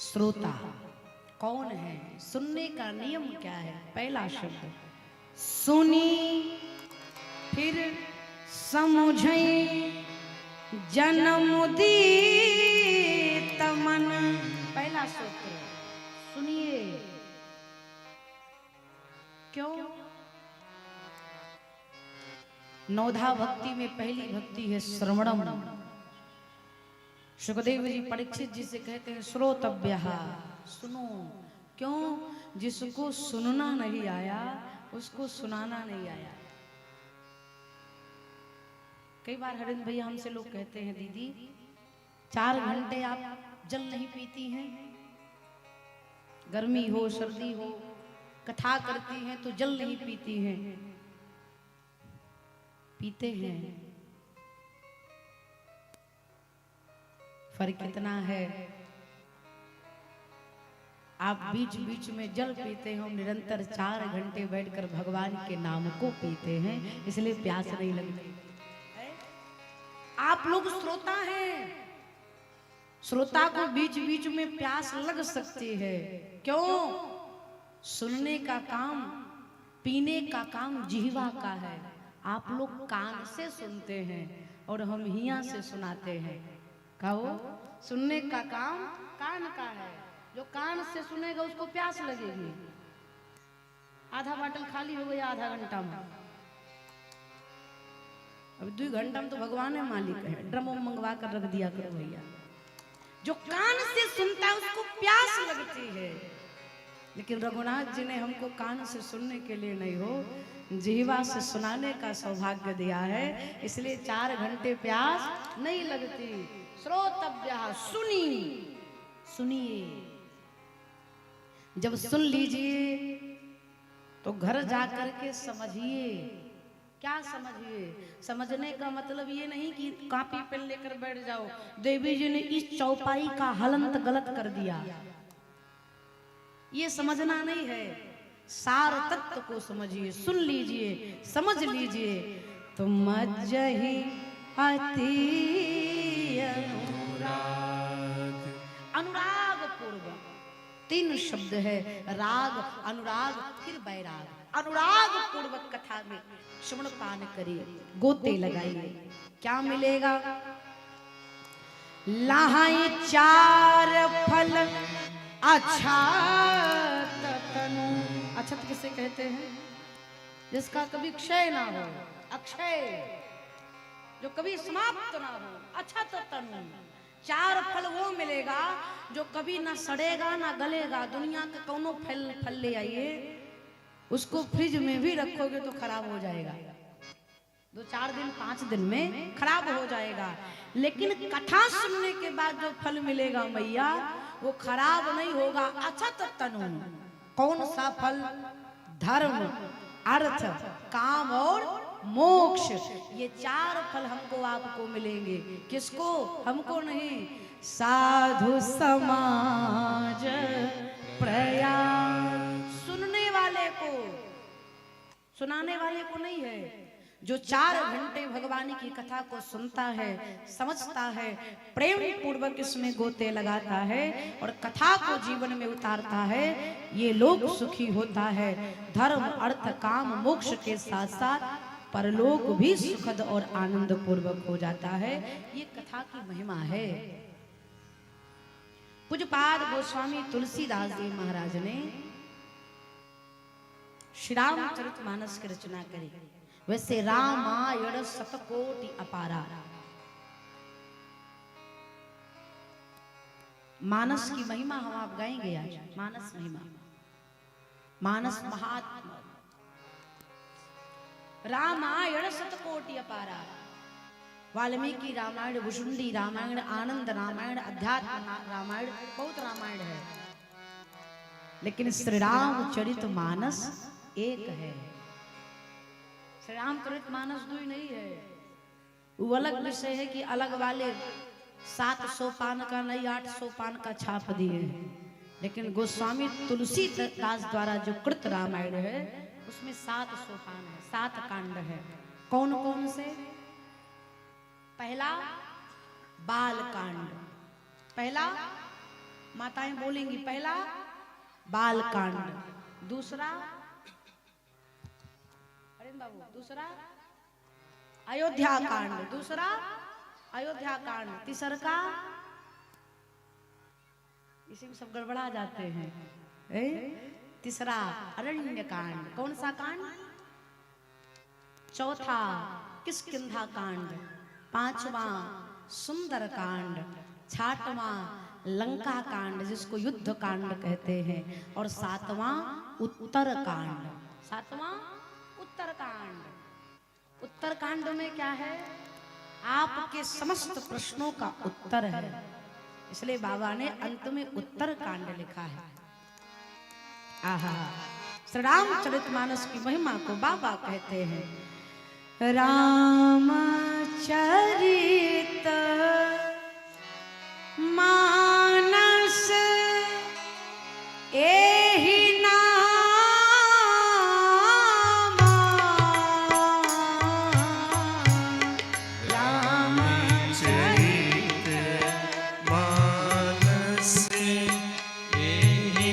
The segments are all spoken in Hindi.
श्रोता कौन है, सुनने का नियम क्या है। पहला शब्द सुनी, फिर समझे, जन्म दी तमन। पहला सूत्र सुनिए। क्यों? नौधा भक्ति में पहली भक्ति है श्रवणम। सुखदेव जी परीक्षित जी से कहते हैं श्रोतव्यः, सुनो। क्यों? जिसको सुनना नहीं आया उसको सुनाना नहीं आया। कई बार हरिंद भैया हमसे लोग कहते हैं दीदी 4 घंटे आप जल नहीं पीती हैं, गर्मी हो सर्दी हो, कथा करती हैं तो जल नहीं पीती हैं। पीते हैं, फर्क कितना है। आप बीच बीच में जल पीते हो, निरंतर 4 घंटे बैठकर भगवान के नाम को पीते हैं, इसलिए प्यास नहीं लगती। आप लोग श्रोता हैं, श्रोता को बीच बीच में प्यास लग सकती है। क्यों? सुनने का काम, पीने का काम जिह्वा का है। आप लोग कान से सुनते हैं और हम हिया से सुनाते हैं। कहो, सुनने का काम कान का है। जो कान से सुनेगा उसको प्यास लगेगी। आधा बाटल खाली हो गया आधा घंटा में, अब 2 घंटा में तो भगवान है मालिक है। ड्रम मंगवा कर रख दिया करो भैया। जो कान से सुनता है उसको प्यास लगती है, लेकिन रघुनाथ जी ने हमको कान से सुनने के लिए नहीं हो, जिह्वा से सुनाने का सौभाग्य दिया है, इसलिए 4 घंटे प्यास नहीं लगती। श्रोतव्यः, सुनी, सुनिए। जब सुन लीजिए तो घर जाकर के समझिए। क्या समझिए? समझने का मतलब ये नहीं कि कॉपी पेन लेकर बैठ जाओ, देवी जी ने इस चौपाई का हलंत गलत कर दिया, ये समझना नहीं है। सार तत्व को समझिए, सुन लीजिए, समझ लीजिए। तो मज्जहि अति अनुराग, अनुराग पूर्वक। 3 शब्द है, राग, अनुराग, फिर बैराग। अनुराग पूर्वक कथा में श्रवण पान करिए, गोते लगाइए। क्या मिलेगा? लाहाई 4 फल अछत तनु। अछत किसे कहते हैं? जिसका कभी क्षय ना हो, अक्षय, जो कभी समाप्त ना हो। अछत तनु, 4 फल वो मिलेगा जो कभी ना सड़ेगा ना गलेगा। दुनिया का कौनो फल ले आइए, उसको फ्रिज में भी रखोगे तो खराब हो जाएगा, 2-4 दिन 5 दिन में खराब हो जाएगा। लेकिन कथा सुनने के बाद जो फल मिलेगा मैया, वो खराब नहीं होगा। अछत तनु, कौन सा फल? धर्म, अर्थ, काम और मोक्ष। ये 4 फल हमको आपको मिलेंगे। किसको? हमको नहीं, साधु समाज प्रयास। सुनने वाले को, सुनाने वाले को नहीं है। जो 4 घंटे भगवान की कथा को सुनता है, समझता है, प्रेम पूर्वक इसमें गोते लगाता है और कथा को जीवन में उतारता है, ये लोक सुखी होता है। धर्म, अर्थ, काम, मोक्ष के साथ साथ परलोक भी सुखद और आनंद पूर्वक हो जाता है। ये कथा की महिमा है। पूज्यपाद गोस्वामी तुलसीदास जी महाराज ने श्री रामचरितमानस की रचना करी। वैसे रामायण 7 कोटि अपारा। मानस की महिमा हम आप गाएंगे आज। मानस महिमा, मानस महात्मा। रामायण 7 कोटि अपारा। वाल्मीकि रामायण, भुषुंडी रामायण, आनंद रामायण, अध्यात्म रामायण, बहुत रामायण है, लेकिन श्री रामचरितमानस एक है। श्री रामचरितमानस 2 नहीं है। वो अलग विषय है कि अलग वाले 700 पान का नहीं 800 पान का छाप दिए हैं, लेकिन गोस्वामी तुलसीदास द्वारा जो कृत रामायण है उसमें 700 पान है, 7 कांड है। कौन कौन से? पहला बाल कांड, पहला माताएं बोलेंगी। पहला बाल कांड, दूसरा अरे बाबू, दूसरा अयोध्या कांड, दूसरा अयोध्या कांड, तीसरा का इसी में सब गड़बड़ा जाते हैं। तीसरा अरण्य कांड, कौन सा कांड? चौथा किष्किंधा कांड, पांचवा सुंदर कांड, छठवां लंका कांड जिसको युद्ध कांड कहते हैं, और सातवां उत्तर कांड। सातवां उत्तर कांड। उत्तर कांड में क्या है? आपके समस्त प्रश्नों का उत्तर है, इसलिए बाबा ने अंत में उत्तर कांड लिखा है। आहा, श्री रामचरितमानस की महिमा को बाबा कहते हैं रामचरित मानस एहि नाम, रामचरित मानस एहि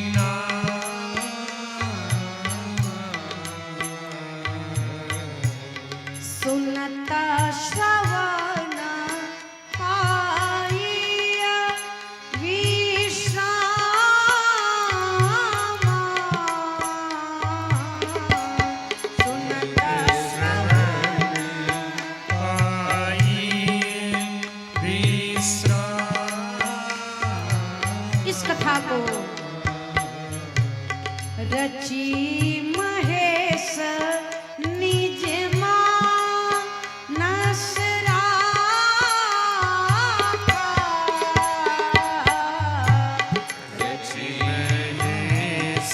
सुनता श्रवण पाइय विश्राम, सुनता श्रवण पाइए विश्राम। इस कथा को रची महेश निज मानस राखा, रचि महेश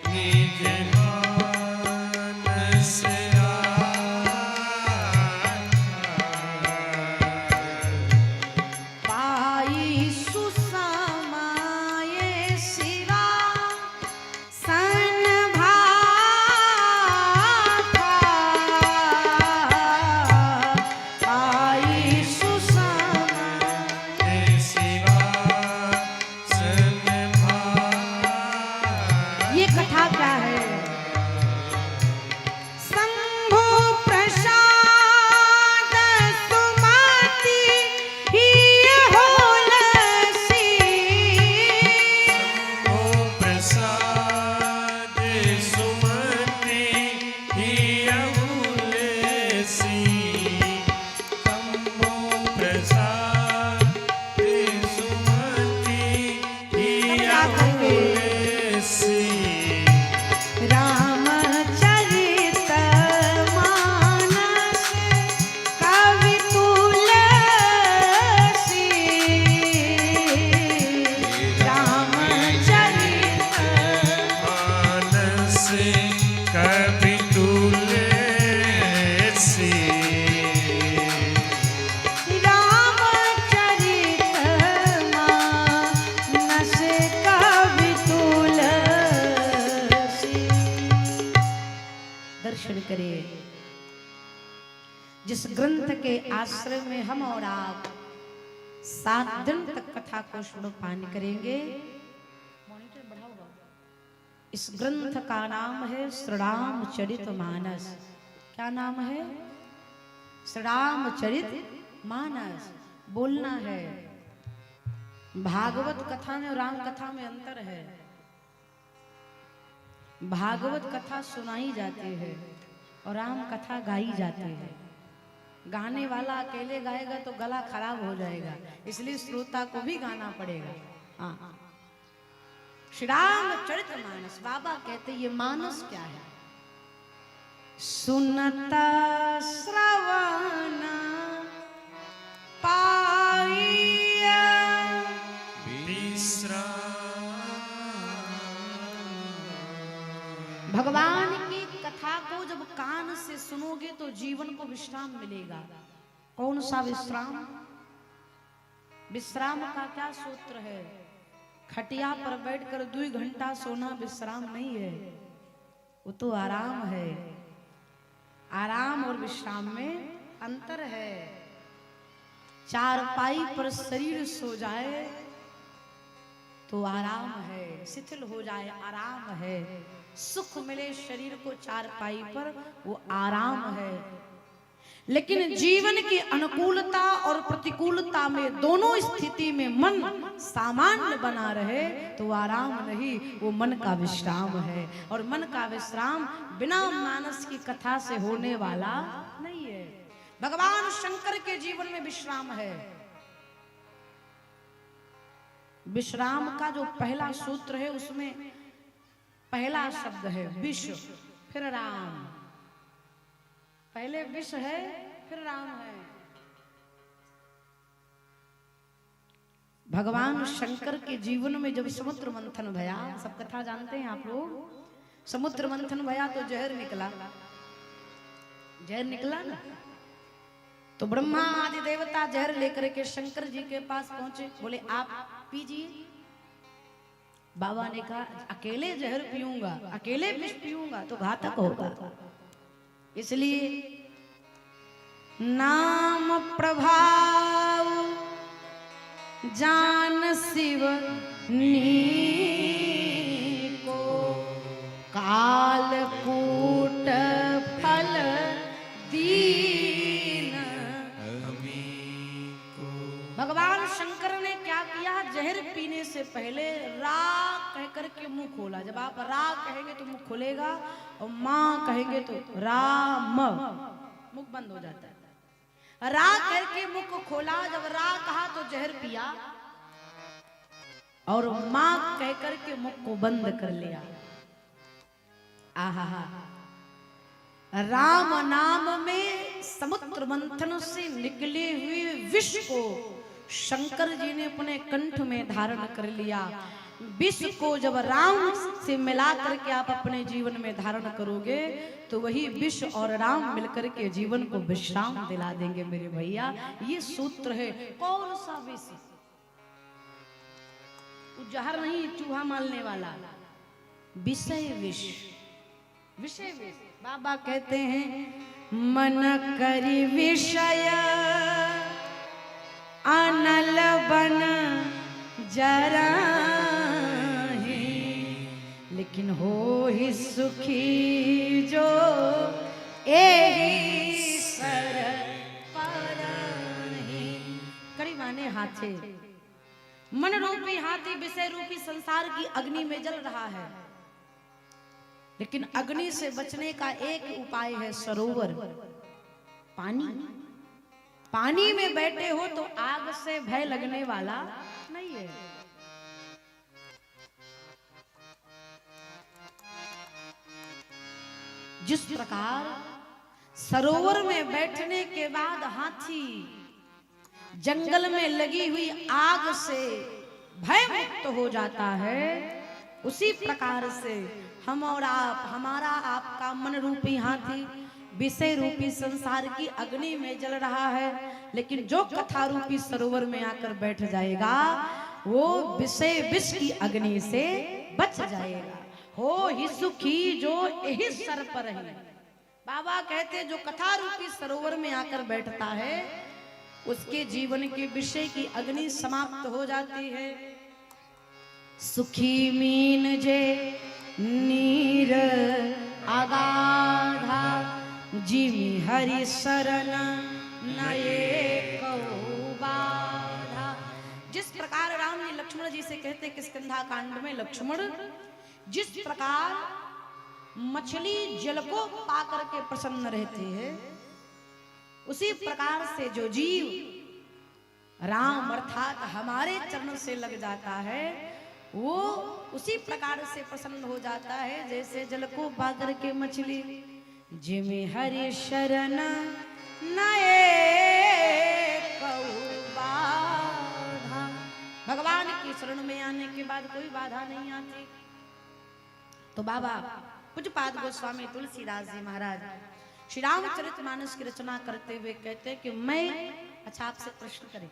निज मानस राखा। पाई सुसमाय शिवा सन भाखा, पाई सुसमाय। शिवा सन्भाय। ये कथा क्या है? शंभु प्रसाद सुमति ही होलसी, शंभो प्रसाद सुमति हियहुलसी। शंभो प्रसाद सुमति हियहुलसी। रामचरित मानस कवि तुलसी, रामचरित मानस कवि तुलसी। रामचरित मानस कवि तुलसी। दर्शन करिए जिस ग्रंथ के आश्रय में हम और आप 7 दिन तक कथा को श्रवण करेंगे। मॉनिटर बढ़ाओ। इस ग्रंथ का नाम है श्री रामचरितमानस। क्या नाम है? श्री रामचरितमानस। बोलना है। भागवत कथा में और राम कथा में अंतर है। भागवत कथा सुनाई जाती है और राम कथा गाई जाती है। गाने वाला अकेले गाएगा तो गला खराब हो जाएगा, इसलिए श्रोता को भी गाना पड़ेगा। हाँ, श्री रामचरितमानस। बाबा कहते ये मानस क्या है? सुनता श्रवण पाइय विश्राम। भगवान की कथा को जब कान से सुनोगे तो जीवन को विश्राम मिलेगा। कौन सा विश्राम? विश्राम का क्या सूत्र है? खटिया पर बैठकर 2 घंटा सोना विश्राम नहीं है, वो तो आराम है। आराम और विश्राम में अंतर है। चारपाई पर शरीर सो जाए तो आराम है, शिथिल हो जाए आराम है, सुख मिले शरीर को चारपाई पर वो आराम है। लेकिन जीवन की अनुकूलता और प्रतिकूलता में दोनों स्थिति में मन सामान्य बना रहे तो आराम नहीं, वो मन का विश्राम है। और मन का विश्राम बिना मानस की कथा से होने वाला नहीं है। भगवान शंकर के जीवन में विश्राम है। विश्राम का जो पहला सूत्र है उसमें पहला शब्द है विष, फिर राम। पहले विष है फिर राम है। भगवान शंकर के जीवन में जब समुद्र मंथन भया, सब कथा जानते हैं आप लोग। समुद्र मंथन भया तो जहर निकला, जहर निकला ना, तो ब्रह्मा आदि देवता जहर लेकर के शंकर जी के पास पहुंचे, बोले आप पीजिए। बाबा ने कहा अकेले जहर पीऊंगा, अकेले विष पीऊंगा तो घातक होगा, इसलिए नाम प्रभाव जान शिव को, कालकूट फल दीन भगवान शंकर ने क्या किया, जहर पीने से पहले रा कह करके मुंह खोला। जब आप रा कहेंगे तो मुंह खुलेगा, और मां कहेंगे तो राम, मुख बंद हो जाता है। रा करके मुख खोला, जब रा कहा तो जहर पिया, और मां कह करके मुख को बंद कर लिया। आहा, राम नाम में समुद्र मंथन से निकले हुए विष को शंकर जी ने अपने कंठ में धारण कर लिया। विष को जब राम से मिला करके आप अपने जीवन में धारण करोगे तो वही विष और राम मिलकर के जीवन को विश्राम दिला देंगे मेरे भैया। ये सूत्र है। कौन सा विष? जहर नहीं, चूहा मारने वाला विषय विष। विषय विष बाबा कहते हैं मन करी विषय अनल बन जरा, लेकिन हो ही सुखी जो एही सर परही। कड़ी माने हाथे, मन रूपी हाथी विषय रूपी संसार की अग्नि में जल रहा है, लेकिन अग्नि से बचने का एक उपाय है सरोवर, पानी। पानी में बैठे हो तो आग से भय लगने वाला नहीं है। जिस प्रकार सरोवर में बैठने के बाद हाथी जंगल में लगी हुई आग से भय मुक्त हो जाता है, उसी प्रकार से हम और आप, हमारा आपका मन रूपी हाथी विषय रूपी संसार की अग्नि में जल रहा है, लेकिन जो कथा रूपी सरोवर में आकर बैठ जाएगा वो विषय विष की अग्नि से बच जाएगा। हो ही सुखी जो यही सर पर है। बाबा कहते जो कथा रूपी सरोवर में आकर बैठता है उसके जीवन के विषय की अग्नि समाप्त हो जाती है। सुखी मीन जे नीर आगाधा, जिमि हरि शरण नये कौ बाधा। जिस प्रकार राम जी लक्ष्मण जी से कहते किष्किंधा कांड में, लक्ष्मण जिस प्रकार मछली जल को पाकर के प्रसन्न रहते हैं, उसी प्रकार से जो जीव राम अर्थात हमारे चरण से लग जाता है वो उसी प्रकार से प्रसन्न हो जाता है जैसे जल को पाकर के मछली। जिमि हरि शरण नये कौ बाधा। भगवान की शरण में आने के बाद कोई बाधा नहीं आती। तो बाबा पूज्यपाद गोस्वामी तुलसीदास जी महाराज श्री रामचरितमानस की रचना करते हुए कहते हैं कि मैं, अच्छा आपसे प्रश्न करें,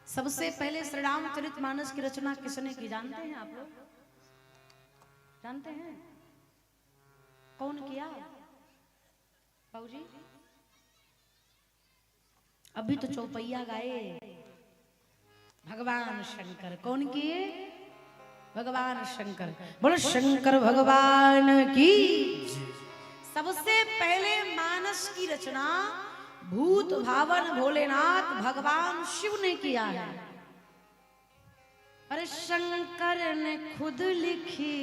सबसे पहले श्री रामचरितमानस की रचना किसने की जानते हैं आप लोग? जानते हैं कौन किया? बाबूजी जी, अभी तो चौपैया गाए, भगवान शंकर। कौन किए? भगवान शंकर। बोलो शंकर भगवान की। सबसे पहले मानस की रचना भूत भावन भोलेनाथ भगवान शिव ने किया है। अरे शंकर ने खुद लिखी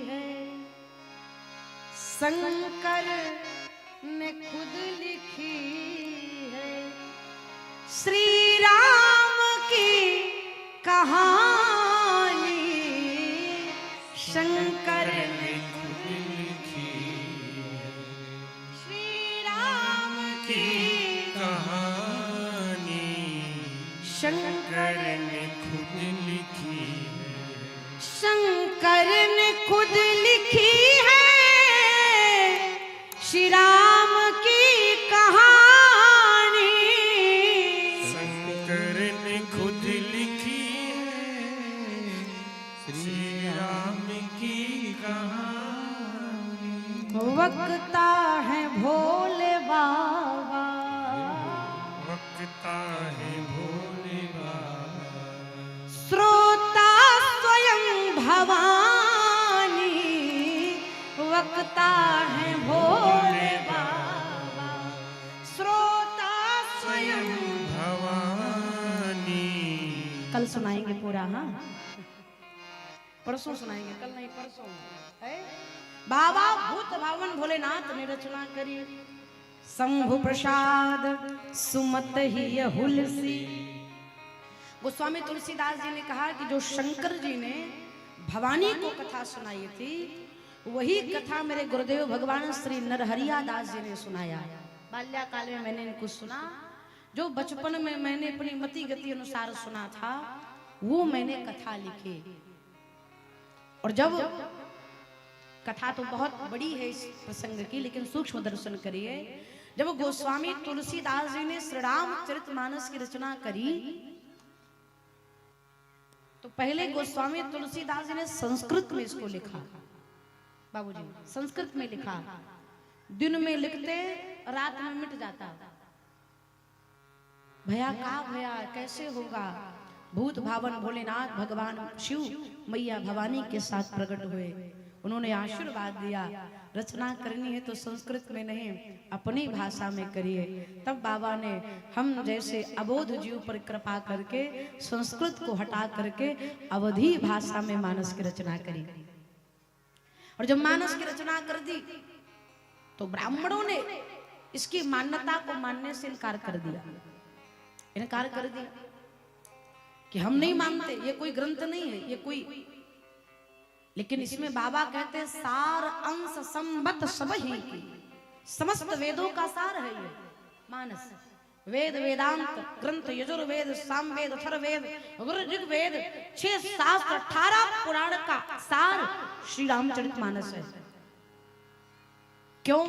है, शंकर ने खुद लिखी है श्री राम की कहानी। शंकर ने खुद लिखी श्री राम की कहानी, शंकर ने खुद लिखी शंकर ने खुद लिखी है श्री राम की कहानी। शंकर ने खुद लिखी है श्री राम की कहानी। वक्ता है भोले बाबा, वक्ता है भोले बाबा, श्रोता स्वयं भवानी। वक्ता है भोले बाबा, श्रोता स्वयं भवानी। कल सुनाएंगे पूरा, हाँ परसों सुनाएंगे, कल नहीं परसों है। बाबा भूत भावन भोलेनाथ ने रचना करी। शंभु प्रसाद सुमत ही हुलसी। गोस्वामी तुलसीदास जी ने कहा कि जो शंकर जी ने भवानी को कथा सुनाई थी, वही कथा मेरे गुरुदेव भगवान श्री नरहरिया दास जी ने सुनाया। बाल्याकाल में मैंने इनको सुना, जो बचपन में मैंने अपनी मति गति अनुसार सुना था, वो मैंने कथा लिखी। और जब कथा तो बहुत बड़ी है इस प्रसंग की, लेकिन सूक्ष्म दर्शन करिए। जब गोस्वामी तुलसीदास जी ने श्री रामचरितमानस की रचना करी, तो पहले गोस्वामी तुलसीदास जी ने संस्कृत में इसको लिखा। बाबूजी संस्कृत में लिखा, दिन में लिखते रात में मिट जाता। भया का भया कैसे होगा। भूत भावन भोलेनाथ भगवान शिव मैया भवानी के साथ प्रकट हुए। उन्होंने आशीर्वाद दिया, रचना करनी है तो संस्कृत में नहीं अपनी भाषा में करिए। तब बाबा ने हम जैसे अबोध जीव पर कृपा करके संस्कृत को हटा करके अवधी भाषा में मानस की रचना करी। और जब मानस की रचना कर दी तो ब्राह्मणों ने इसकी मान्यता को मानने से इनकार कर दिया। इनकार कर दिया कि हम नहीं मानते, ये कोई ग्रंथ नहीं है, ये कोई। लेकिन इसमें बाबा कहते हैं सार अंश संबत सब ही की, समस्त वेदों का सार है ये मानस। वेद वेदांत ग्रंथ यजुर्वेद सामवेद अथर्ववेद ऋग्वेद 6 शास्त्र 18 पुराण का सार श्री रामचरितमानस है। क्यों?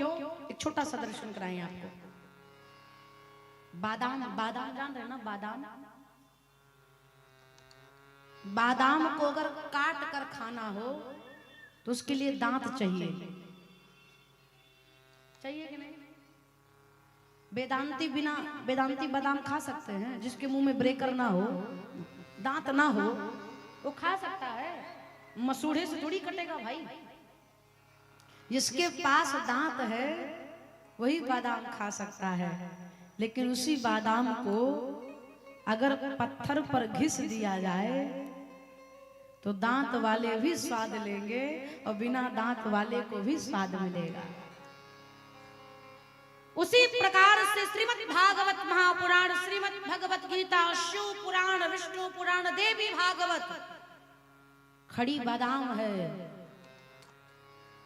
एक छोटा सा दर्शन कराएं आपको। बादाम, बादाम जान रहे ना, बादाम। बादाम को अगर काट कर खाना हो तो उसके लिए दांत चाहिए, चाहिए कि नहीं? वेदांती बादाम खा सकते हैं, जिसके मुंह में ब्रेकर ना हो, दांत ना हो, वो खा सकता है। मसूड़े से थोड़ी कटेगा भाई। जिसके पास दांत है वही बादाम खा सकता है। लेकिन उसी बादाम को अगर पत्थर पर घिस दिया जाए तो दांत वाले भी स्वाद लेंगे और बिना दांत वाले को भी स्वाद मिलेगा। उसी प्रकार से श्रीमद् भागवत महापुराण, श्रीमद् भगवत गीता, शिव पुराण, विष्णु पुराण, देवी भागवत खड़ी बादाम है,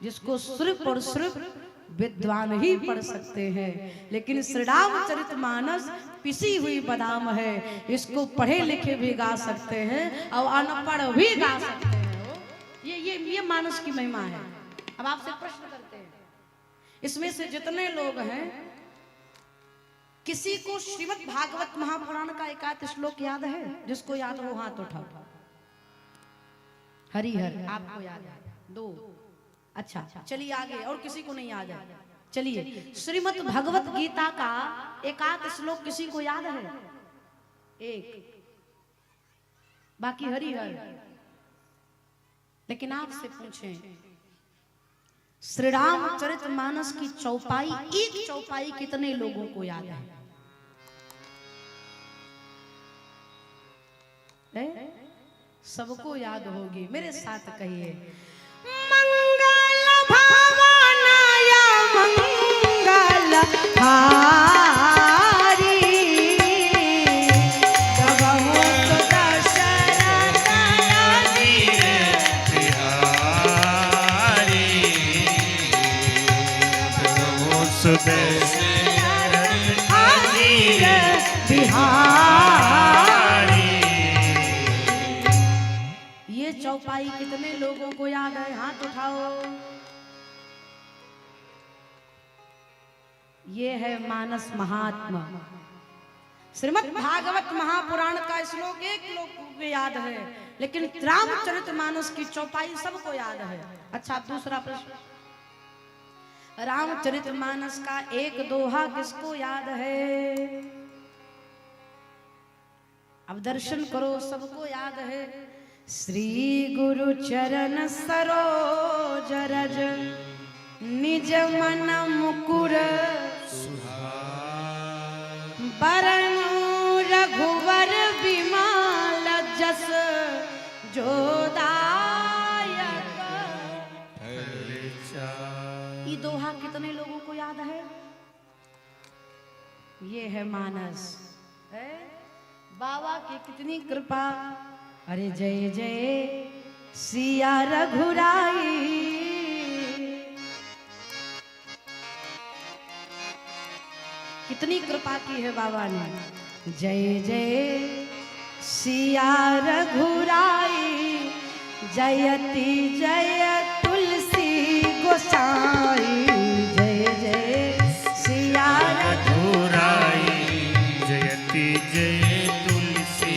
जिसको सिर्फ और सिर्फ विद्वान ही पढ़ सकते हैं। लेकिन श्री रामचरितमानस पिसी हुई बादाम है, इसको पढ़े लिखे भी गा सकते हैं और अनपढ़ भी गा सकते हैं। ये मानस की महिमा है। अब आपसे प्रश्न करते हैं, इसमें से जितने लोग हैं, किसी को श्रीमद् भागवत महापुराण का एकाध श्लोक याद है? जिसको याद हो हाथ उठाओ। हरिहर आपको याद है? 2। अच्छा चलिए आगे। और किसी को नहीं याद है? चलिए श्रीमद् भगवत गीता का एकाध श्लोक किसी को याद है? 1। बाकी हरिहर। लेकिन आपसे पूछें, श्री रामचरितमानस की चौपाई, एक चौपाई कितने लोगों को याद है? सबको याद होगी। मेरे साथ कहिए, मंगल भावनाय मंगल हारी प्रभु सुदर्शन बिहारी प्रभु सुदर्शन बिहारी। ये चौपाई कितने लोगों को याद है? हाथ उठाओ। ये है मानस महात्मा। श्रीमद् भागवत महापुराण का श्लोक एक लोग को याद है, लेकिन रामचरितमानस की चौपाई सबको याद है। अच्छा, दूसरा प्रश्न, रामचरितमानस का एक दोहा किसको याद है? अब दर्शन करो, सबको याद है। श्री गुरु चरण सरोज रज निज मन मुकुर बरनु रघुवर विमल जस जोदायक। ये दोहा कितने लोगों को याद है? ये है मानस है? बाबा की कितनी कृपा। अरे जय जय सिया रघुराई, कितनी कृपा की है बाबा ने। जय जय सिया रघुराई, जयति जय तुलसी गोसाई। जय जय सिया रघुराई, जयति जय तुलसी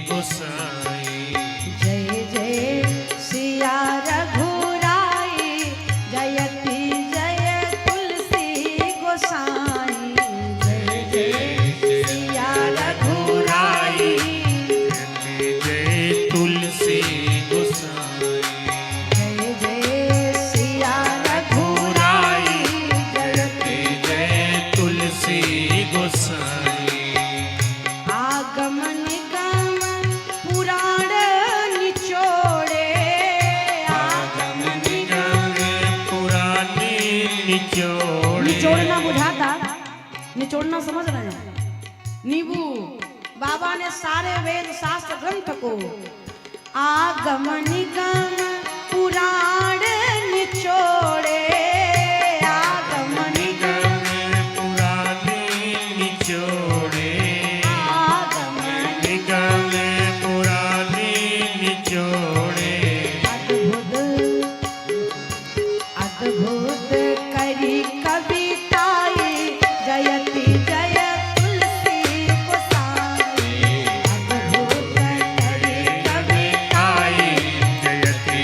गोसाई। जय जय सिया रघुराई, जयति जय तुलसी गोसाई। जय जय सिया रघुराई, जय तुलसी गोसाई। जय जय सिया रघुराई, जयति जय तुलसी गोसाई। आगम निगम पुराण निचोड़े, आगम निगम पुरानी निचोड़े। निचोड़ना बुझाता, निचोड़ना समझ रहे हैं? नींबू बाबा ने सारे वेद शास्त्र ग्रंथ को आगम निगम पुराण निचोड़े, आगम निगम पुरानी निचोड़े। आगम निगम पुरानी निचोड़े। अद्भुत अद्भुत करी कविताई, जयति जय तुलसी गोसाई। अद्भुत करी कविताई, जयति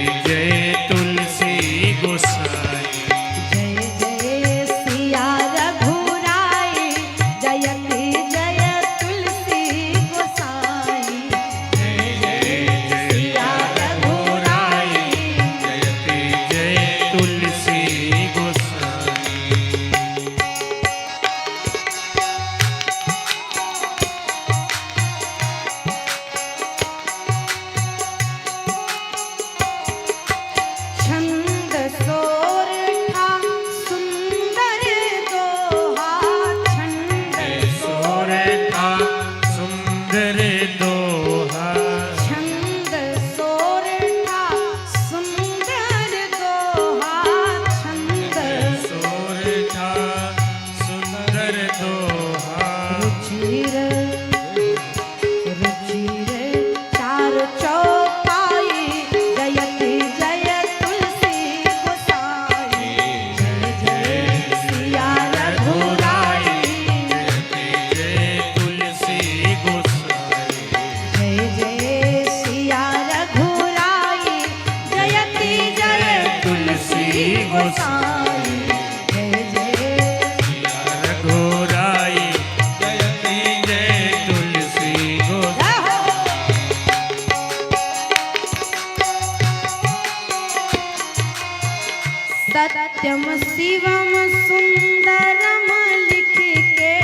सत्यम शिवम सुंदरम लिख के,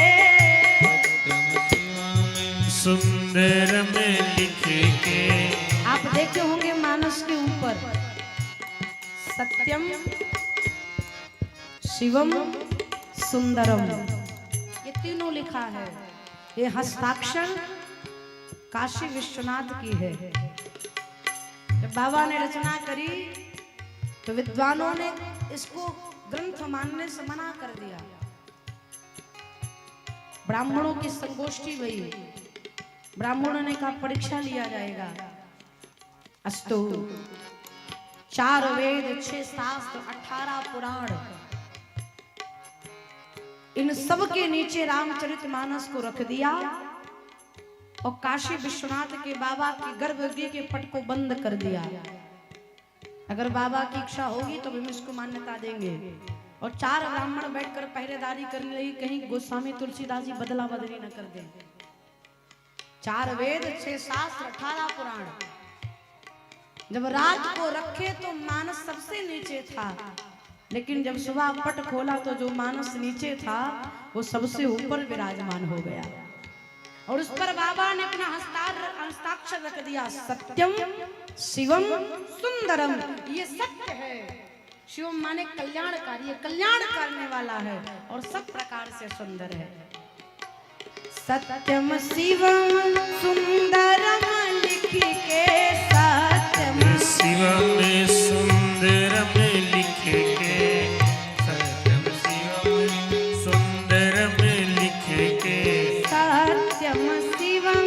सुंदर में लिख के। आप देखे होंगे मानस के ऊपर सत्यम शिवम सुंदरम ये तीनों लिखा है। ये हस्ताक्षर काशी विश्वनाथ की है। जब बाबा ने रचना करी तो विद्वानों ने इसको ग्रंथ मानने से मना कर दिया। ब्राह्मणों की संगोष्ठी हुई, ब्राह्मणों ने कहा परीक्षा लिया जाएगा। अस्तु 4 वेद 6 शास्त्र 18 पुराण, इन सब के नीचे रामचरितमानस को रख दिया और काशी विश्वनाथ के बाबा की गर्भगृह के पट को बंद कर दिया। अगर बाबा की इच्छा होगी तो हम इसको मान्यता देंगे। और 4 ब्राह्मण बैठकर पहरेदारी करने लगी, कहीं गोस्वामी तुलसीदास जी बदला बदली न कर दें। 4 वेद 6 शास्त्र 18 पुराण, जब रात को रखे तो मानस सबसे नीचे था, लेकिन जब सुबह पट खोला तो जो मानस नीचे था वो सबसे ऊपर विराजमान हो गया। और उस पर बाबा ने अपना हस्ताक्षर रख दिया, सत्यम शिवम सुंदरम। ये सत्य है, शिवम माने कल्याणकारी, कल्याण करने वाला है और सब प्रकार से सुंदर है। सत्यम शिवम सुंदरम लिख के, सत्यम शिवम सुंदरम लिख के, सत्यम शिवम सुंदरम लिख के। सत्यम शिवम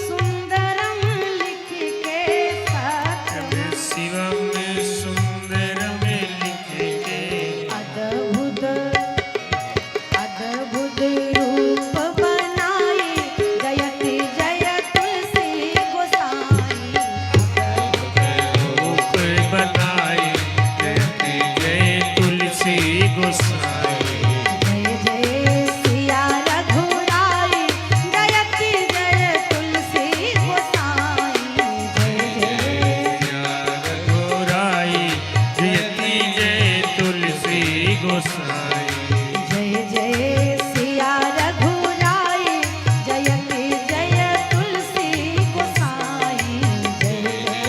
सुंदरम लिख के, सत्यम शिवम सुंदरम लिख के। अद्भुत अद्भुत रूप बनाई, जयति जय तुलसी गोसाई। रूप बनाई, जयति जय तुलसी गोसाई। जय जय सिया रघुराई, जयति जय तुलसी गोसाई। जय जय रघुराई, जयति जय तुलसी गोसाई। जय जय सिया रघुराई, जयति जय तुलसी गोसाई। जय जय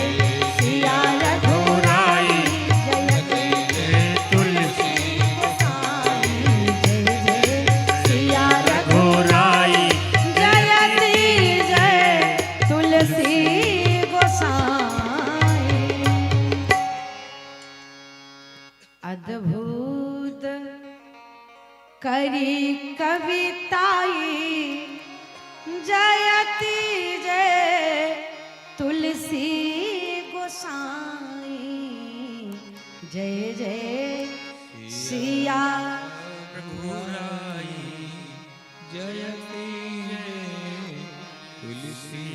सिया रघुराई, जयति जय तुलसी गोसाई। जय जय सिया गोराई। जयति जय तुलसी गोसाई। अद्भुत करी कविताई, जयति जय तुलसी गोसाई। जय जय सिया रघुराई, जयति जय तुलसी